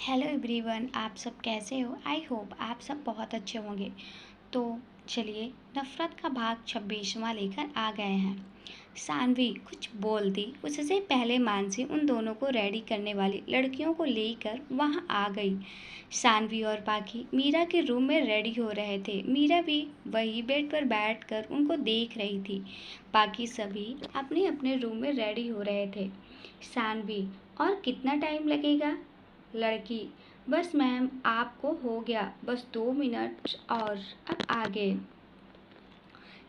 Hello everyone, आप सब कैसे हो। आई होप आप सब बहुत अच्छे होंगे। तो चलिए नफ़रत का भाग 26वां लेकर आ गए हैं। सानवी कुछ बोलती उससे पहले मानसी उन दोनों को रेडी करने वाली लड़कियों को लेकर वहां आ गई। सानवी और पाखी मीरा के रूम में रेडी हो रहे थे। मीरा भी वही बेड पर बैठकर उनको देख रही थी। बाकी सभी अपने अपने रूम में रेडी हो रहे थे। सानवी, और कितना टाइम लगेगा। लड़की, बस मैम आपको हो गया, बस 2 मिनट और अब आगे।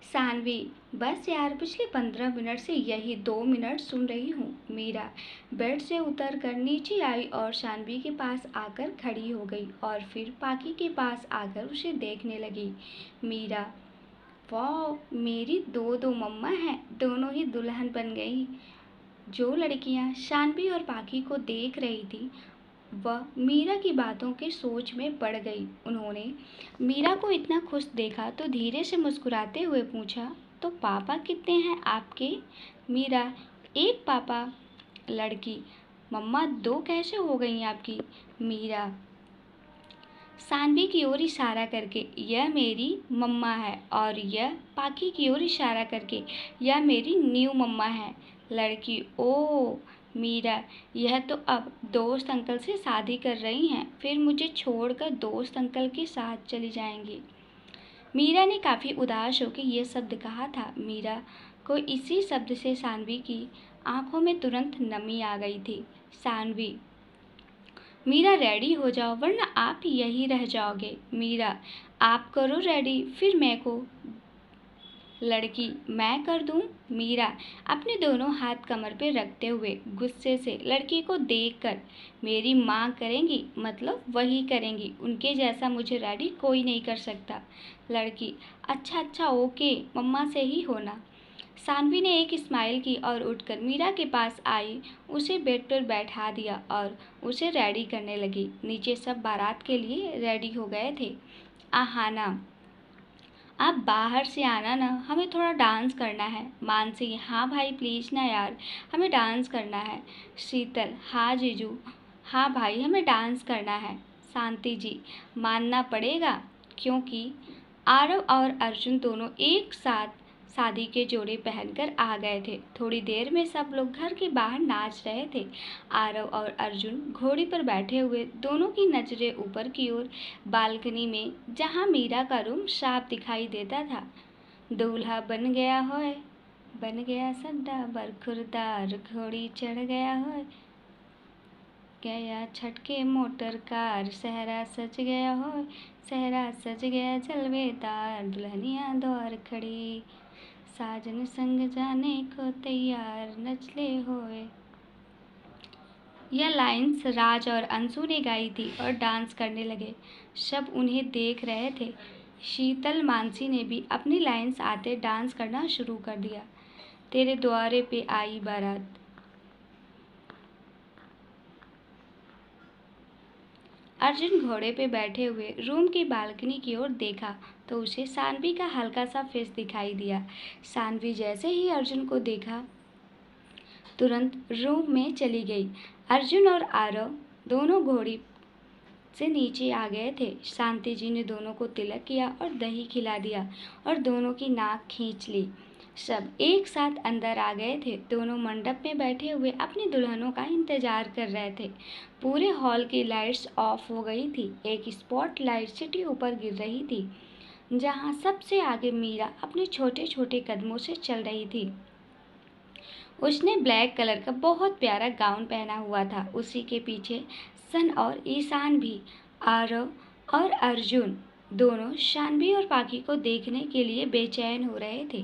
सानवी, बस यार पिछले 15 मिनट से यही 2 मिनट सुन रही हूँ। मीरा बेड से उतर कर नीचे आई और सानवी के पास आकर खड़ी हो गई और फिर पाकी के पास आकर उसे देखने लगी। मीरा, वाह मेरी दो दो मम्मा हैं, दोनों ही दुल्हन बन गई। जो लड़कियां सानवी और पाकी को देख रही थी वह मीरा की बातों के सोच में पड़ गई। उन्होंने मीरा को इतना खुश देखा तो धीरे से मुस्कुराते हुए पूछा, तो पापा कितने हैं आपके। मीरा, एक पापा। लड़की, मम्मा दो कैसे हो गई आपकी। मीरा सानवी की ओर इशारा करके, यह मेरी मम्मा है, और यह पाकी की ओर इशारा करके, यह मेरी न्यू मम्मा है। लड़की, ओ। मीरा, यह तो अब दोस्त अंकल से शादी कर रही हैं, फिर मुझे छोड़कर दोस्त अंकल के साथ चली जाएंगी। मीरा ने काफ़ी उदास होकर यह शब्द कहा था। मीरा को इसी शब्द से सानवी की आंखों में तुरंत नमी आ गई थी। सानवी, मीरा रेडी हो जाओ वरना आप यही रह जाओगे। मीरा, आप करो रेडी फिर मैं को। लड़की, मैं कर दूं। मीरा अपने दोनों हाथ कमर पे रखते हुए गुस्से से लड़की को देखकर, मेरी माँ करेंगी मतलब वही करेंगी, उनके जैसा मुझे रेडी कोई नहीं कर सकता। लड़की, अच्छा अच्छा ओके, मम्मा से ही होना। सानवी ने एक स्माइल की और उठकर मीरा के पास आई, उसे बेड पर बैठा दिया और उसे रेडी करने लगी। नीचे सब बारात के लिए रेडी हो गए थे। आहाना, आप बाहर से आना ना, हमें थोड़ा डांस करना है। मानसी, हाँ भाई प्लीज़ ना यार, हमें डांस करना है। शीतल, हाँ जीजू, हाँ भाई हमें डांस करना है। शांति जी, मानना पड़ेगा क्योंकि आरव और अर्जुन दोनों एक साथ शादी के जोड़े पहनकर आ गए थे। थोड़ी देर में सब लोग घर के बाहर नाच रहे थे। आरव और अर्जुन घोड़ी पर बैठे हुए, दोनों की नजरें ऊपर की ओर बालकनी में, जहां मीरा का रूम साफ दिखाई देता था। दूल्हा बन गया होए, बन गया सड्डा बरखुरदार, घोड़ी चढ़ गया होए, गया छटके मोटर कार, सहरा सज गया होए, सहरा सज गया जलवेदार, दुल्हनिया दौर खड़ी, साजन संग जाने को तैयार, नचले होए। यह लाइंस राज और अंशु ने गाई थी और डांस करने लगे। सब उन्हें देख रहे थे। शीतल मानसी ने भी अपनी लाइंस आते डांस करना शुरू कर दिया। तेरे द्वारे पे आई बारात। अर्जुन घोड़े पे बैठे हुए रूम की बालकनी की ओर देखा तो उसे सानवी का हल्का सा फेस दिखाई दिया। सानवी जैसे ही अर्जुन को देखा तुरंत रूम में चली गई। अर्जुन और आरव दोनों घोड़ी से नीचे आ गए थे। शांति जी ने दोनों को तिलक किया और दही खिला दिया और दोनों की नाक खींच ली। सब एक साथ अंदर आ गए थे। दोनों मंडप में बैठे हुए अपनी दुल्हनों का इंतजार कर रहे थे। पूरे हॉल की लाइट्स ऑफ हो गई थी। एक स्पॉट लाइट सिटी ऊपर गिर रही थी, जहां सबसे आगे मीरा अपने छोटे छोटे कदमों से चल रही थी। उसने ब्लैक कलर का बहुत प्यारा गाउन पहना हुआ था। उसी के पीछे सन और ईशान भी। आरव और अर्जुन दोनों शानवी और पाकी को देखने के लिए बेचैन हो रहे थे,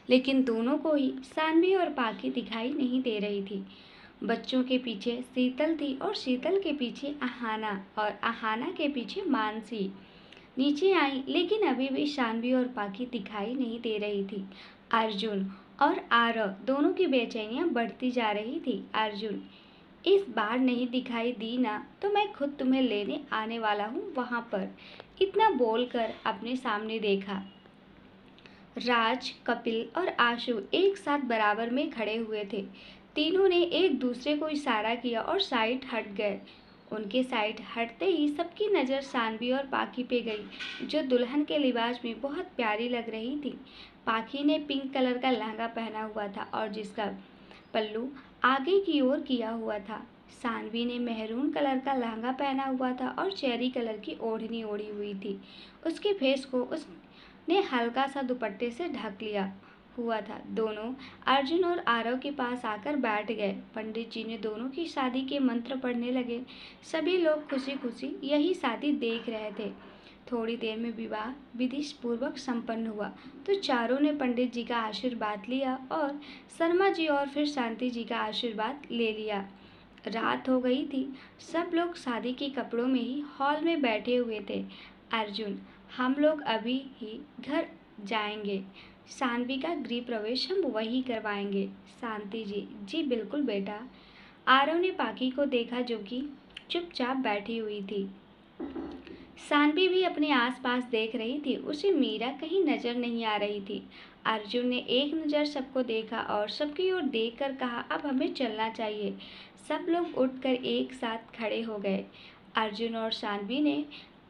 लेकिन दोनों को ही शानवी और पाकी दिखाई नहीं दे रही थी। बच्चों के पीछे शीतल थी और शीतल के पीछे आहाना और आहाना के पीछे मानसी नीचे आई, लेकिन अभी भी शानवी और पाकी दिखाई नहीं दे रही थी। अर्जुन और आरव दोनों की बेचैनियां बढ़ती जा रही थी। अर्जुन, इस बार नहीं दिखाई दी ना तो मैं खुद तुम्हें लेने आने वाला हूँ वहां पर। इतना बोलकर अपने सामने देखा। राज, कपिल और आशु एक साथ बराबर में खड़े हुए थे। तीनों ने एक दूसरे को इशारा किया और साइड हट गए। उनके साइड हटते ही सबकी नज़र सानवी और पाखी पे गई, जो दुल्हन के लिबास में बहुत प्यारी लग रही थी। पाखी ने पिंक कलर का लहंगा पहना हुआ था और जिसका पल्लू आगे की ओर किया हुआ था। सानवी ने मेहरून कलर का लहंगा पहना हुआ था और चेरी कलर की ओढ़नी ओढ़ी हुई थी। उसके फेस को उसने हल्का सा दुपट्टे से ढक लिया हुआ था। दोनों अर्जुन और आरव के पास आकर बैठ गए। पंडित जी ने दोनों की शादी के मंत्र पढ़ने लगे। सभी लोग खुशी खुशी यही शादी देख रहे थे। थोड़ी देर में विवाह विधि पूर्वक संपन्न हुआ तो चारों ने पंडित जी का आशीर्वाद लिया और शर्मा जी और फिर शांति जी का आशीर्वाद ले लिया। रात हो गई थी। सब लोग शादी के कपड़ों में ही हॉल में बैठे हुए थे। अर्जुन, हम लोग अभी ही घर जाएंगे। सानवी का गृह प्रवेश हम वही करवाएंगे। शांति जी, जी बिल्कुल बेटा। आरव ने पाखी को देखा जो कि चुपचाप बैठी हुई थी। सानवी भी अपने आसपास देख रही थी। उसे मीरा कहीं नजर नहीं आ रही थी। अर्जुन ने एक नज़र सबको देखा और सबकी ओर देखकर कहा, अब हमें चलना चाहिए। सब लोग उठकर एक साथ खड़े हो गए। अर्जुन और सानवी ने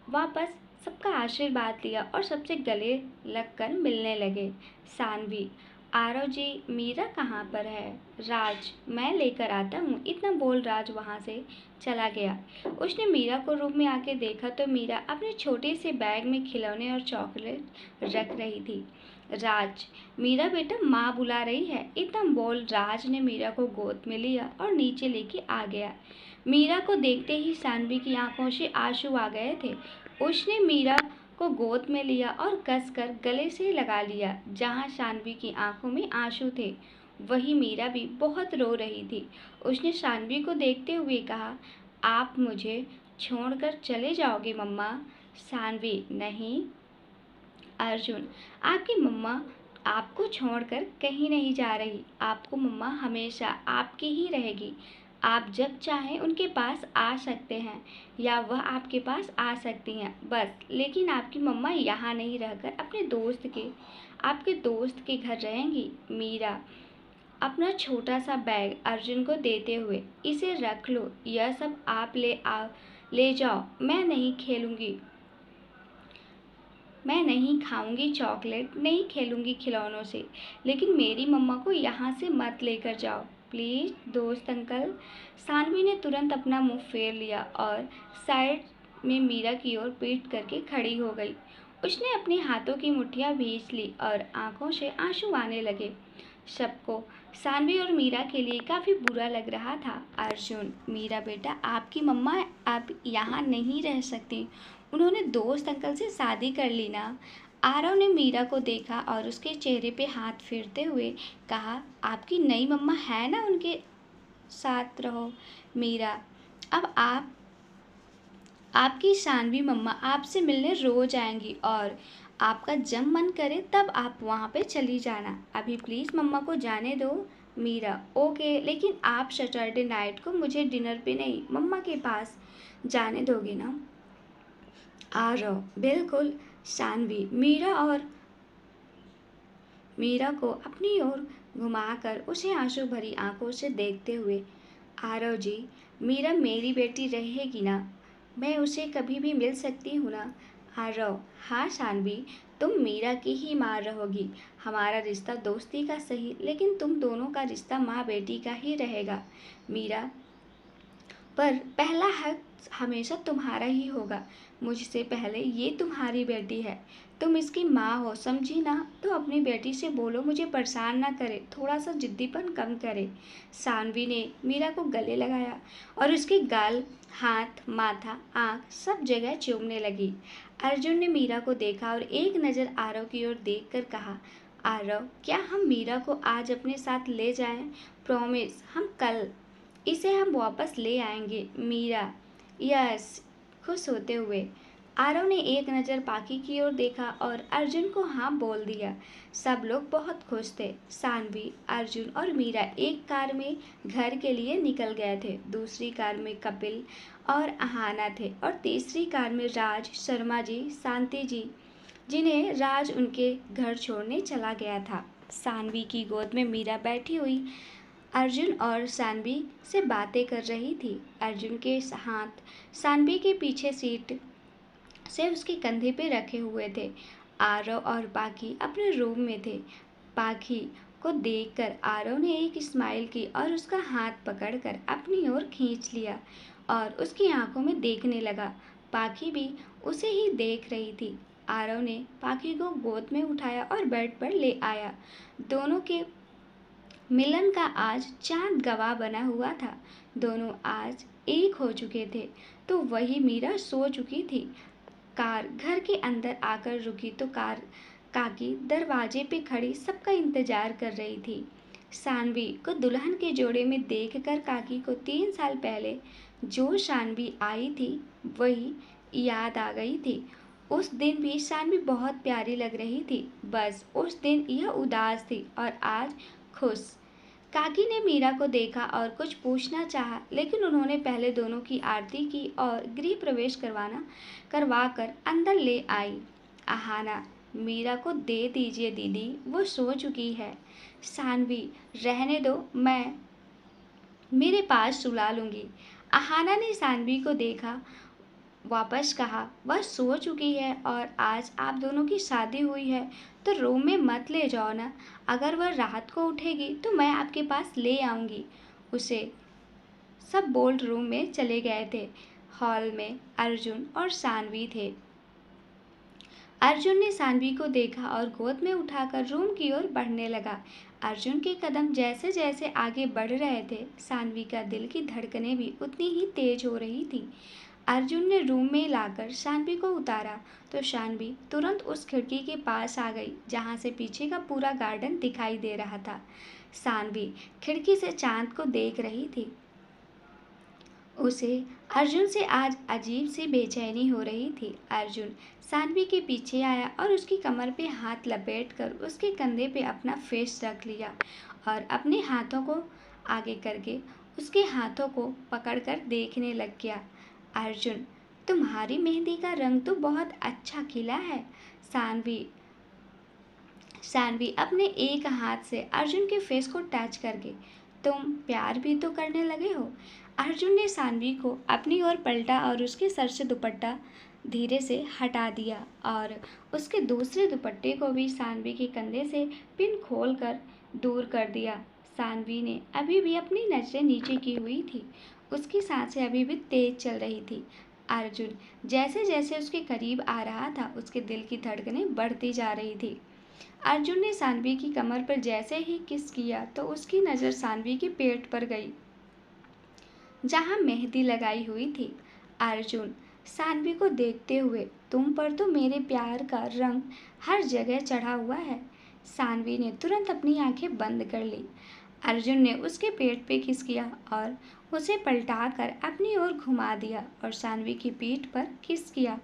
वापस सबका आशीर्वाद लिया और सबसे गले लगकर मिलने लगे। सानवी, आरव जी, मीरा कहाँ पर है? राज, मैं लेकर आता हूँ। इतना बोल राज वहाँ से चला गया। उसने मीरा को रूम में आके देखा तो मीरा अपने छोटे से बैग में खिलौने और चॉकलेट रख रही थी। राज, मीरा बेटा माँ बुला रही है। इतना बोल राज ने मीरा को गोद में लिया और नीचे लेके आ गया। मीरा को देखते ही सानवी की आंखों से आंसू आ गए थे। उसने मीरा को गोद में लिया और कसकर गले से लगा लिया। जहाँ सानवी की आंखों में आंसू थे, वही मीरा भी बहुत रो रही थी। उसने सानवी को देखते हुए कहा, आप मुझे छोड़कर चले जाओगे मम्मा? सानवी, नहीं। अर्जुन, आपकी मम्मा आपको छोड़कर कहीं नहीं जा रही। आपको मम्मा हमेशा आपकी ही रहेगी। आप जब चाहें उनके पास आ सकते हैं या वह आपके पास आ सकती हैं, बस। लेकिन आपकी मम्मा यहाँ नहीं रहकर आपके दोस्त के घर रहेंगी। मीरा अपना छोटा सा बैग अर्जुन को देते हुए, इसे रख लो, यह सब आप ले जाओ। मैं नहीं खाऊंगी चॉकलेट, नहीं खेलूंगी खिलौनों से, लेकिन मेरी मम्मा को यहाँ से मत लेकर जाओ प्लीज़ दोस्त अंकल। सानवी ने तुरंत अपना मुंह फेर लिया और साइड में मीरा की ओर पीठ करके खड़ी हो गई। उसने अपने हाथों की मुट्ठियाँ भींच ली और आंखों से आंसू आने लगे। सबको सानवी और मीरा के लिए काफ़ी बुरा लग रहा था। अर्जुन, मीरा बेटा, आपकी मम्मा आप यहाँ नहीं रह सकती। उन्होंने दोस्त अंकल से शादी कर ली ना। आरव ने मीरा को देखा और उसके चेहरे पे हाथ फेरते हुए कहा, आपकी नई मम्मा है ना, उनके साथ रहो। मीरा, अब आपकी सानवी मम्मा आपसे मिलने रोज आएंगी और आपका जब मन करे तब आप वहाँ पे चली जाना। अभी प्लीज़ मम्मा को जाने दो। मीरा, ओके, लेकिन आप सैटरडे नाइट को मुझे डिनर पे नहीं, मम्मा के पास जाने दोगे ना? आरव, बिल्कुल। सानवी मीरा को अपनी ओर घुमाकर उसे आंसू भरी आंखों से देखते हुए, आरव जी, मीरा मेरी बेटी रहेगी ना? मैं उसे कभी भी मिल सकती हूँ ना? आरव, हाँ सानवी, तुम मीरा की ही माँ रहोगी। हमारा रिश्ता दोस्ती का सही, लेकिन तुम दोनों का रिश्ता माँ बेटी का ही रहेगा। मीरा, पर पहला हक हमेशा तुम्हारा ही होगा। मुझसे पहले ये तुम्हारी बेटी है, तुम इसकी माँ हो, समझी ना? तो अपनी बेटी से बोलो मुझे परेशान ना करे, थोड़ा सा जिद्दीपन कम करे। सानवी ने मीरा को गले लगाया और उसके गाल, हाथ, माथा, आँख सब जगह चूमने लगी। अर्जुन ने मीरा को देखा और एक नज़र आरव की ओर देखकर कहा, आरव, क्या हम मीरा को आज अपने साथ ले जाएं? प्रॉमिस, इसे हम वापस ले आएंगे। मीरा, यस। खुश होते हुए आरव ने एक नज़र पाखी की ओर देखा और अर्जुन को हाँ बोल दिया। सब लोग बहुत खुश थे। सानवी, अर्जुन और मीरा एक कार में घर के लिए निकल गए थे। दूसरी कार में कपिल और अहाना थे और तीसरी कार में राज, शर्मा जी, शांति जी, जिन्हें राज उनके घर छोड़ने चला गया था। सानवी की गोद में मीरा बैठी हुई अर्जुन और सानवी से बातें कर रही थी। अर्जुन के हाथ सानवी के पीछे सीट से उसके कंधे पे रखे हुए थे। आरव और पाखी अपने रूम में थे। पाखी को देखकर आरव ने एक स्माइल की और उसका हाथ पकड़कर अपनी ओर खींच लिया और उसकी आंखों में देखने लगा। पाखी भी उसे ही देख रही थी। आरव ने पाखी को गोद में उठाया और बेड पर ले आया। दोनों के मिलन का आज चांद गवाह बना हुआ था। दोनों आज एक हो चुके थे। तो वही मीरा सो चुकी थी। कार घर के अंदर आकर रुकी तो कार काकी दरवाजे पे खड़ी सबका इंतजार कर रही थी। सानवी को दुल्हन के जोड़े में देखकर काकी को 3 साल पहले जो सानवी आई थी वही याद आ गई थी। उस दिन भी सानवी बहुत प्यारी लग रही थी। बस उस दिन यह उदास थी और आज खुश। काकी ने मीरा को देखा और कुछ पूछना चाहा, लेकिन उन्होंने पहले दोनों की आरती की और गृह प्रवेश करवाकर अंदर ले आई। आहाना, मीरा को दे दीजिए दीदी, वो सो चुकी है। सानवी, रहने दो, मैं मेरे पास सुला लूंगी। आहाना ने सानवी को देखा, वापस कहा, वह सो चुकी है और आज आप दोनों की शादी हुई है तो रूम में मत ले जाओ ना। अगर वह रात को उठेगी तो मैं आपके पास ले आऊंगी उसे। सब बोल रूम में चले गए थे। हॉल में अर्जुन और सानवी थे। अर्जुन ने सानवी को देखा और गोद में उठाकर रूम की ओर बढ़ने लगा। अर्जुन के कदम जैसे जैसे आगे बढ़ रहे थे, सानवी का दिल की धड़कनें भी उतनी ही तेज हो रही थी। अर्जुन ने रूम में लाकर सानवी को उतारा तो सानवी तुरंत उस खिड़की के पास आ गई जहां से पीछे का पूरा गार्डन दिखाई दे रहा था। सानवी खिड़की से चांद को देख रही थी। उसे अर्जुन से आज अजीब सी बेचैनी हो रही थी। अर्जुन सानवी के पीछे आया और उसकी कमर पे हाथ लपेटकर उसके कंधे पे अपना फेस रख लिया और अपने हाथों को आगे करके उसके हाथों को पकड़कर देखने लग गया। अर्जुन, तुम्हारी मेहंदी का रंग तो बहुत अच्छा खिला है। सानवी सानवी अपने एक हाथ से अर्जुन के फेस को टच करके, तुम प्यार भी तो करने लगे हो। अर्जुन ने सानवी को अपनी ओर पलटा और उसके सर से दुपट्टा धीरे से हटा दिया और उसके दूसरे दुपट्टे को भी सानवी के कंधे से पिन खोलकर दूर कर दिया। सानवी ने अभी भी अपनी नजरें नीचे की हुई थी। उसकी सांसें अभी भी तेज चल रही थी। अर्जुन जैसे जैसे उसके करीब आ रहा था, उसके दिल की धड़कनें बढ़ती जा रही थी। अर्जुन ने सानवी की कमर पर जैसे ही किस किया तो उसकी नज़र सानवी के पेट पर गई जहां मेहंदी लगाई हुई थी। अर्जुन सानवी को देखते हुए, तुम पर तो मेरे प्यार का रंग हर जगह चढ़ा हुआ है। सानवी ने तुरंत अपनी आंखें बंद कर ली। अर्जुन ने उसके पेट पे किस किया और उसे पलटाकर अपनी ओर घुमा दिया और सानवी की पीठ पर किस किया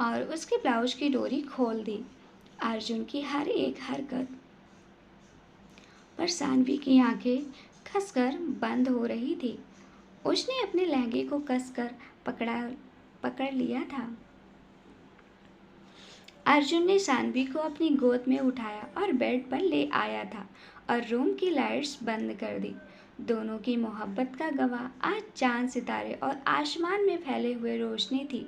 और उसके ब्लाउज की डोरी खोल दी। अर्जुन की हर एक हरकत पर सानवी की आंखें खसकर बंद हो रही थी। उसने अपने लहंगे को कसकर पकड़ लिया था। अर्जुन ने सानवी को अपनी गोद में उठाया और बेड पर ले आया था और रूम की लाइट्स बंद कर दी। दोनों की मोहब्बत का गवाह आज चांद, सितारे और आसमान में फैले हुए रोशनी थी।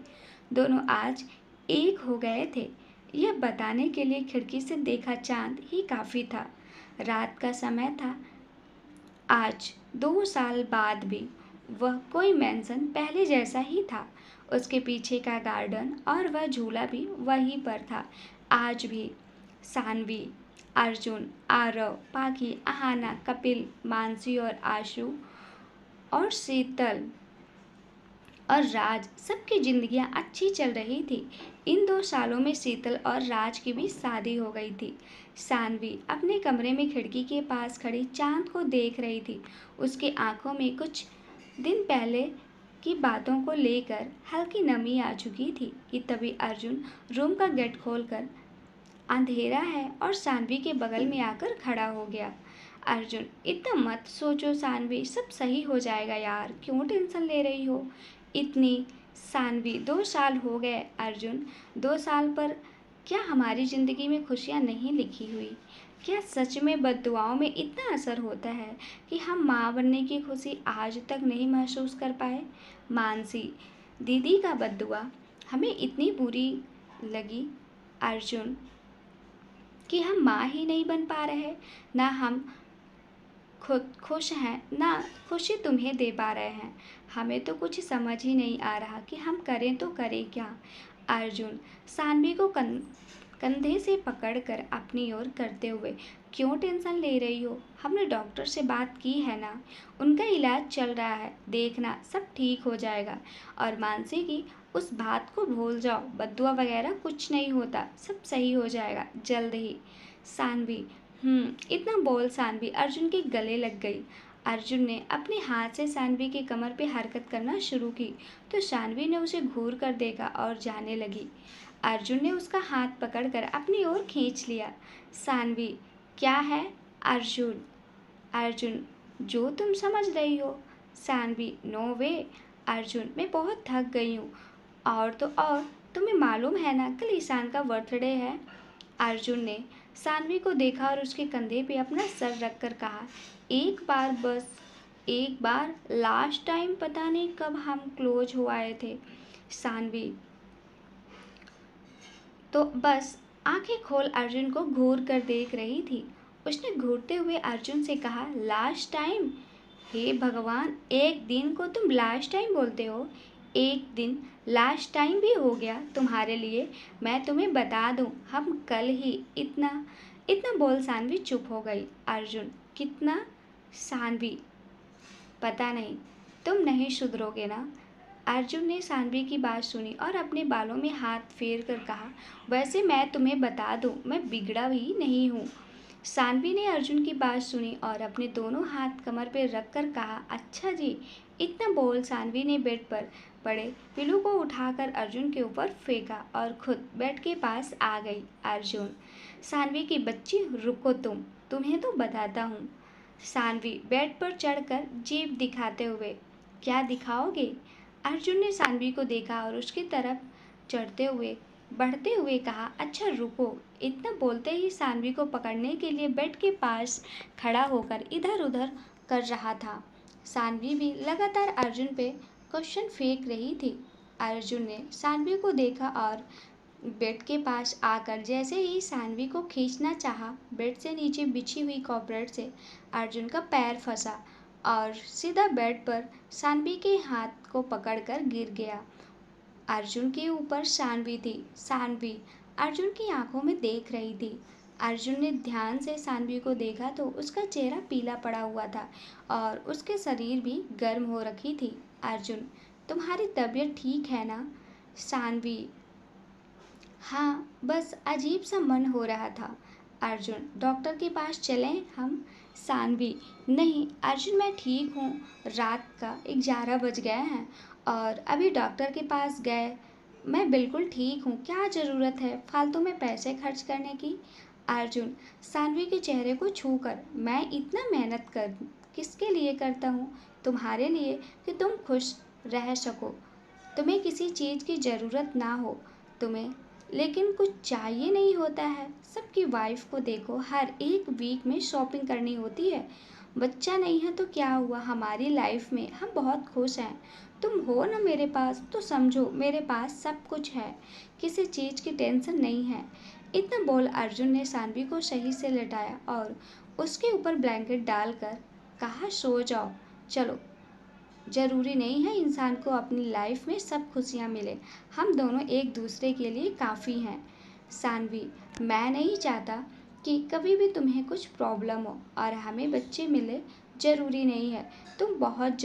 दोनों आज एक हो गए थे। यह बताने के लिए खिड़की से देखा चांद ही काफ़ी था। रात का समय था। आज 2 साल बाद भी वह कोई मैंसन पहले जैसा ही था। उसके पीछे का गार्डन और वह झूला भी वहीं पर था। आज भी सानवी, अर्जुन, आरव, पाखी, आहाना, कपिल, मानसी और आशु और शीतल और राज, सबकी जिंदगियां अच्छी चल रही थी। इन 2 सालों में शीतल और राज की भी शादी हो गई थी। सानवी अपने कमरे में खिड़की के पास खड़ी चांद को देख रही थी। उसकी आंखों में कुछ दिन पहले की बातों को लेकर हल्की नमी आ चुकी थी कि तभी अर्जुन रूम का गेट खोलकर अंधेरा है और सानवी के बगल में आकर खड़ा हो गया। अर्जुन, इतना मत सोचो सानवी, सब सही हो जाएगा यार, क्यों टेंशन ले रही हो इतनी। सानवी, 2 साल हो गए अर्जुन, 2 साल पर क्या हमारी ज़िंदगी में खुशियाँ नहीं लिखी हुई? क्या सच में बद्दुआओं में इतना असर होता है कि हम माँ बनने की खुशी आज तक नहीं महसूस कर पाए? मानसी, दीदी का बद्दुआ हमें इतनी बुरी लगी अर्जुन कि हम माँ ही नहीं बन पा रहे। ना हम खुद खुश हैं, ना खुशी तुम्हें दे पा रहे हैं। हमें तो कुछ समझ ही नहीं आ रहा कि हम करें तो करें क्या। अर्जुन सानवी को कंधे से पकड़कर अपनी ओर करते हुए, क्यों टेंशन ले रही हो? हमने डॉक्टर से बात की है ना, उनका इलाज चल रहा है, देखना सब ठीक हो जाएगा। और मानसी की उस बात को भूल जाओ, बद्दुआ वगैरह कुछ नहीं होता, सब सही हो जाएगा जल्द ही। सानवी, इतना बोल सानवी अर्जुन के गले लग गई। अर्जुन ने अपने हाथ से सानवी की कमर पे हरकत करना शुरू की तो सानवी ने उसे घूर कर देखा और जाने लगी। अर्जुन ने उसका हाथ पकड़कर अपनी ओर खींच लिया। सानवी, क्या है? अर्जुन, अर्जुन, जो तुम समझ रही हो। सानवी, नो वे। अर्जुन, मैं बहुत थक गई हूँ। और तो और तुम्हें मालूम है ना, कल ईशान का बर्थडे है। अर्जुन ने सानवी को देखा और उसके कंधे पे अपना सर रखकर कहा, एक बार बस, एक बार, लास्ट टाइम पता नहीं कब हम क्लोज हो आए थे। सानवी तो बस आंखें खोल अर्जुन को घूर कर देख रही थी। उसने घूरते हुए अर्जुन से कहा, लास्ट टाइम? हे भगवान, एक दिन को तुम लास्ट टाइम बोलते हो? एक दिन लास्ट टाइम भी हो गया तुम्हारे लिए? मैं तुम्हें बता दूं, हम कल ही इतना इतना बोल सानवी चुप हो गई। अर्जुन, कितना? सानवी, पता नहीं, तुम नहीं सुधरोगे ना। अर्जुन ने सानवी की बात सुनी और अपने बालों में हाथ फेर कर कहा, वैसे मैं तुम्हें बता दूं, मैं बिगड़ा भी नहीं हूँ। सानवी ने अर्जुन की बात सुनी और अपने दोनों हाथ कमर पर रख कर कहा, अच्छा जी। इतना बोल सानवी ने बेड पर पड़े पिल्लू को उठाकर अर्जुन के ऊपर फेंका और खुद बेड के पास आ गई। अर्जुन, सानवी की बच्ची, रुको, तुम्हें तो बताता हूँ। सानवी बेड पर चढ़कर जीभ दिखाते हुए, क्या दिखाओगे? अर्जुन ने सानवी को देखा और उसकी तरफ चढ़ते हुए बढ़ते हुए कहा, अच्छा रुको। इतना बोलते ही सानवी को पकड़ने के लिए बेड के पास खड़ा होकर इधर उधर कर रहा था। सानवी भी लगातार अर्जुन पे क्वेश्चन फेंक रही थी। अर्जुन ने सानवी को देखा और बेड के पास आकर जैसे ही सानवी को खींचना चाहा, बेड से नीचे बिछी हुई कॉर्पोरेट से अर्जुन का पैर फंसा और सीधा बेड पर सानवी के हाथ को पकड़कर गिर गया। अर्जुन के ऊपर सानवी थी। सानवी अर्जुन की आंखों में देख रही थी। अर्जुन ने ध्यान से सानवी को देखा तो उसका चेहरा पीला पड़ा हुआ था और उसके शरीर भी गर्म हो रखी थी। अर्जुन, तुम्हारी तबीयत ठीक है ना? सानवी, हाँ, बस अजीब सा मन हो रहा था। अर्जुन, डॉक्टर के पास चलें हम? सानवी, नहीं अर्जुन, मैं ठीक हूँ। रात का 11 बज गए हैं और अभी डॉक्टर के पास गए। मैं बिल्कुल ठीक हूँ, क्या ज़रूरत है फालतू में पैसे खर्च करने की? अर्जुन सानवी के चेहरे को छूकर, मैं इतना मेहनत कर किसके लिए करता हूँ? तुम्हारे लिए, कि तुम खुश रह सको, तुम्हें किसी चीज़ की ज़रूरत ना हो। तुम्हें लेकिन कुछ चाहिए नहीं होता है। सबकी वाइफ को देखो, हर एक वीक में शॉपिंग करनी होती है। बच्चा नहीं है तो क्या हुआ, हमारी लाइफ में हम बहुत खुश हैं। तुम हो ना मेरे पास, तो समझो मेरे पास सब कुछ है, किसी चीज़ की टेंशन नहीं है। इतना बोल अर्जुन ने सानवी को सही से लेटाया और उसके ऊपर ब्लैंकेट डालकर कहा, सो जाओ, चलो। ज़रूरी नहीं है इंसान को अपनी लाइफ में सब खुशियाँ मिले, हम दोनों एक दूसरे के लिए काफ़ी हैं। सानवी, मैं नहीं चाहता कि कभी भी तुम्हें कुछ प्रॉब्लम हो और हमें बच्चे मिले, ज़रूरी नहीं है। तुम बहुत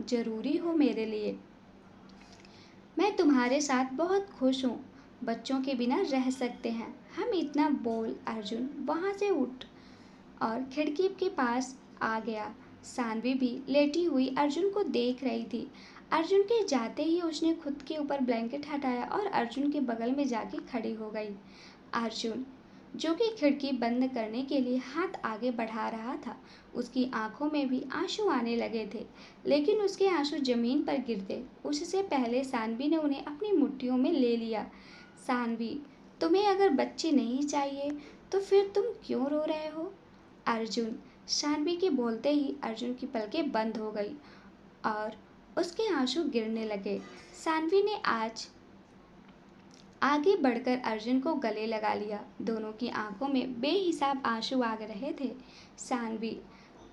ज़रूरी हो मेरे लिए। मैं तुम्हारे साथ बहुत खुश हूँ, बच्चों के बिना रह सकते हैं हम। इतना बोल अर्जुन वहाँ से उठ और खिड़की के पास आ गया। सानवी भी लेटी हुई अर्जुन को देख रही थी। अर्जुन के जाते ही उसने खुद के ऊपर ब्लैंकेट हटाया और अर्जुन के बगल में जाके खड़ी हो गई। अर्जुन, जो कि खिड़की बंद करने के लिए हाथ आगे बढ़ा रहा था, उसकी आंखों में भी आंसू आने लगे थे, लेकिन उसके आंसू जमीन पर गिरते उससे पहले सानवी ने उन्हें अपनी मुट्ठियों में ले लिया। सानवी, तुम्हें अगर बच्चे नहीं चाहिए तो फिर तुम क्यों रो रहे हो अर्जुन? शानवी के बोलते ही अर्जुन की पलकें बंद हो गई और उसके आंसू गिरने लगे। शानवी ने आज आगे बढ़कर अर्जुन को गले लगा लिया। दोनों की आंखों में बेहिसाब आंसू आ रहे थे। शानवी,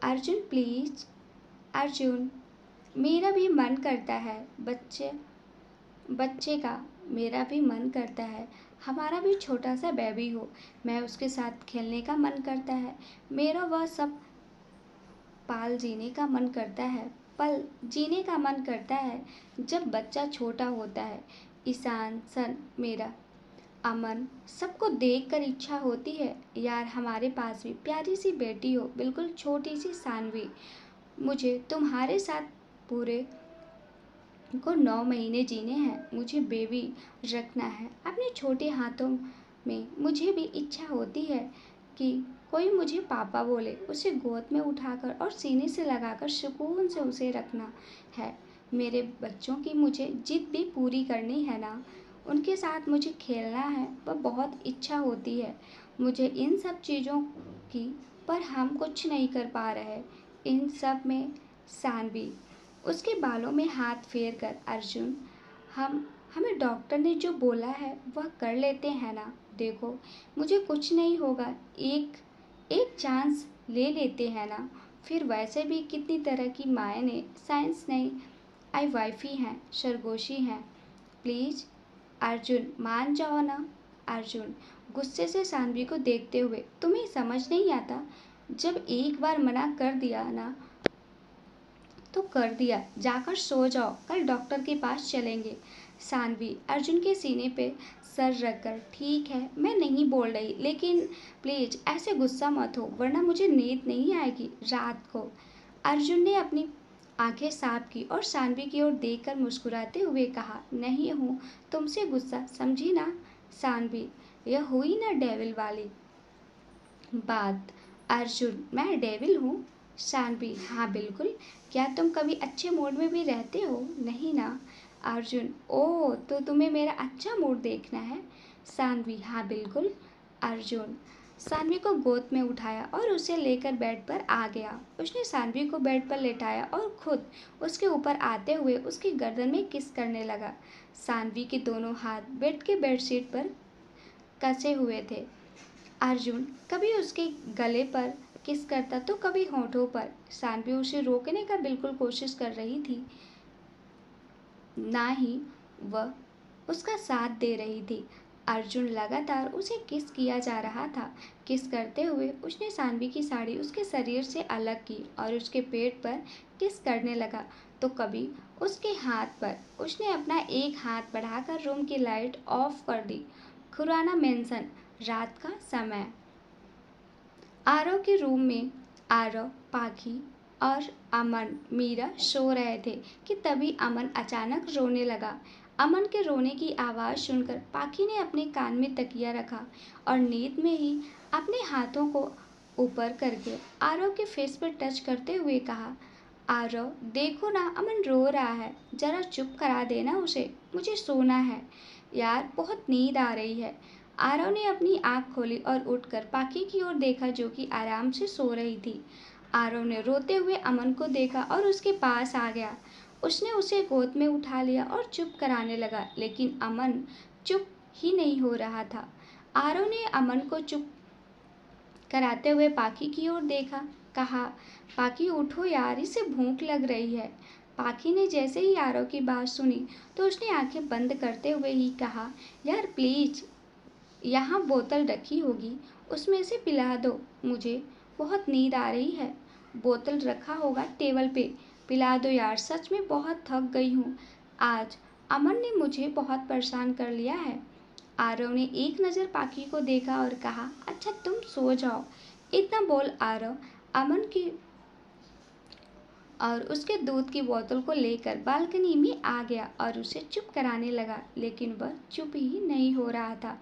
अर्जुन प्लीज, अर्जुन, मेरा भी मन करता है बच्चे बच्चे का, मेरा भी मन करता है हमारा भी छोटा सा बेबी हो। मैं उसके साथ खेलने का मन करता है। मेरा वह सब पल जीने का मन करता है जब बच्चा छोटा होता है। ईशान सन, मेरा अमन, सबको देखकर इच्छा होती है यार हमारे पास भी प्यारी सी बेटी हो, बिल्कुल छोटी सी सानवी। मुझे तुम्हारे साथ पूरे को 9 महीने जीने हैं। मुझे बेबी रखना है अपने छोटे हाथों में। मुझे भी इच्छा होती है कि कोई मुझे पापा बोले, उसे गोद में उठाकर और सीने से लगाकर सुकून से उसे रखना है। मेरे बच्चों की मुझे जिद भी पूरी करनी है ना, उनके साथ मुझे खेलना है, वह बहुत इच्छा होती है मुझे इन सब चीज़ों की, पर हम कुछ नहीं कर पा रहे इन सब में। सानवी उसके बालों में हाथ फेर कर, अर्जुन, हमें डॉक्टर ने जो बोला है वह कर लेते हैं ना। देखो मुझे कुछ नहीं होगा, एक एक चांस ले लेते हैं ना। फिर वैसे भी कितनी तरह की माएँ ने, साइंस नहीं, आईवाइफी हैं, सरगोशी हैं। प्लीज अर्जुन मान जाओ ना। अर्जुन गुस्से से सानवी को देखते हुए, तुम्हें समझ नहीं आता? जब एक बार मना कर दिया ना तो कर दिया, जाकर सो जाओ, कल डॉक्टर के पास चलेंगे। सानवी अर्जुन के सीने पे सर रखकर, ठीक है मैं नहीं बोल रही, लेकिन प्लीज ऐसे गुस्सा मत हो वरना मुझे नींद नहीं आएगी रात को। अर्जुन ने अपनी आंखें साफ की और सानवी की ओर देखकर मुस्कुराते हुए कहा, नहीं हूँ तुमसे गुस्सा, समझी ना सानवी? यह हुई ना डेविल वाली बात। अर्जुन मैं डेविल हूँ? शानवी हाँ बिल्कुल। क्या तुम कभी अच्छे मूड में भी रहते हो? नहीं ना। अर्जुन ओह, तो तुम्हें मेरा अच्छा मूड देखना है। शानवी हाँ बिल्कुल। अर्जुन सानवी को गोद में उठाया और उसे लेकर बेड पर आ गया। उसने सानवी को बेड पर लेटाया और खुद उसके ऊपर आते हुए उसकी गर्दन में किस करने लगा। सानवी के दोनों हाथ बेड के बेडशीट पर कसे हुए थे। अर्जुन कभी उसके गले पर किस करता तो कभी होठों पर। सानवी उसे रोकने का बिल्कुल कोशिश कर रही थी, ना ही वह उसका साथ दे रही थी। अर्जुन लगातार उसे किस किया जा रहा था। किस करते हुए उसने सानवी की साड़ी उसके शरीर से अलग की और उसके पेट पर किस करने लगा, तो कभी उसके हाथ पर। उसने अपना एक हाथ बढ़ाकर रूम की लाइट ऑफ कर दी। खुराना मेंशन, रात का समय। आरव के रूम में आरव, पाखी और अमन, मीरा सो रहे थे कि तभी अमन अचानक रोने लगा। अमन के रोने की आवाज़ सुनकर पाखी ने अपने कान में तकिया रखा और नींद में ही अपने हाथों को ऊपर करके आरव के फेस पर टच करते हुए कहा, आरव देखो ना अमन रो रहा है, जरा चुप करा देना उसे, मुझे सोना है यार, बहुत नींद आ रही है। आरव ने अपनी आंख खोली और उठकर पाखी की ओर देखा जो कि आराम से सो रही थी। आरव ने रोते हुए अमन को देखा और उसके पास आ गया। उसने उसे गोद में उठा लिया और चुप कराने लगा, लेकिन अमन चुप ही नहीं हो रहा था। आरव ने अमन को चुप कराते हुए पाखी की ओर देखा, कहा, पाखी उठो यार, इसे भूख लग रही है। पाखी ने जैसे ही आरव की बात सुनी तो उसने आंखें बंद करते हुए ही कहा, यार प्लीज, यहाँ बोतल रखी होगी, उसमें से पिला दो, मुझे बहुत नींद आ रही है। बोतल रखा होगा टेबल पे, पिला दो यार, सच में बहुत थक गई हूँ आज। अमन ने मुझे बहुत परेशान कर लिया है। आरव ने एक नज़र पाखी को देखा और कहा, अच्छा तुम सो जाओ। इतना बोल आरव अमन की और उसके दूध की बोतल को लेकर बालकनी में आ गया और उसे चुप कराने लगा, लेकिन वह चुप ही नहीं हो रहा था।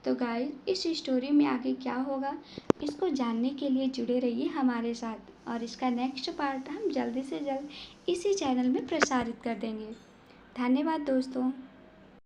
तो गाइस, इस स्टोरी में आगे क्या होगा इसको जानने के लिए जुड़े रहिए हमारे साथ, और इसका नेक्स्ट पार्ट हम जल्दी से जल्द इसी चैनल में प्रसारित कर देंगे। धन्यवाद दोस्तों।